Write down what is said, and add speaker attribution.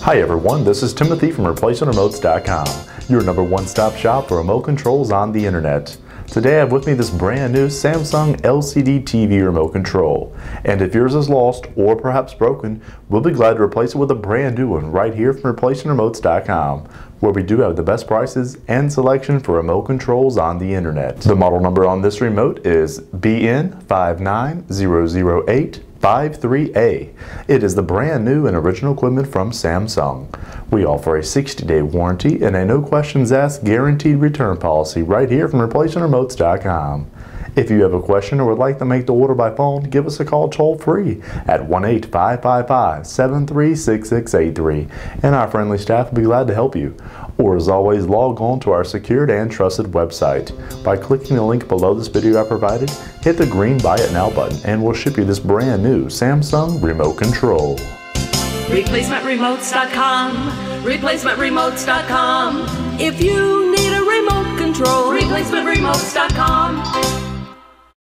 Speaker 1: Hi everyone, this is Timothy from ReplacementRemotes.com, your number one stop shop for remote controls on the internet. Today I have with me this brand new Samsung LCD TV remote control. And if yours is lost or perhaps broken, we'll be glad to replace it with a brand new one right here from ReplacementRemotes.com, where we do have the best prices and selection for remote controls on the internet. The model number on this remote is BN5900853A. It is the brand new and original equipment from Samsung. We offer a 60-day warranty and a no questions asked guaranteed return policy right here from ReplacementRemotes.com. If you have a question or would like to make the order by phone, give us a call toll-free at 1-855-553-6683, and our friendly staff will be glad to help you. Or as always, log on to our secured and trusted website. By clicking the link below this video I provided, hit the green Buy It Now button and we'll ship you this brand new Samsung remote control.
Speaker 2: ReplacementRemotes.com, ReplacementRemotes.com. If you need a remote control, ReplacementRemotes.com.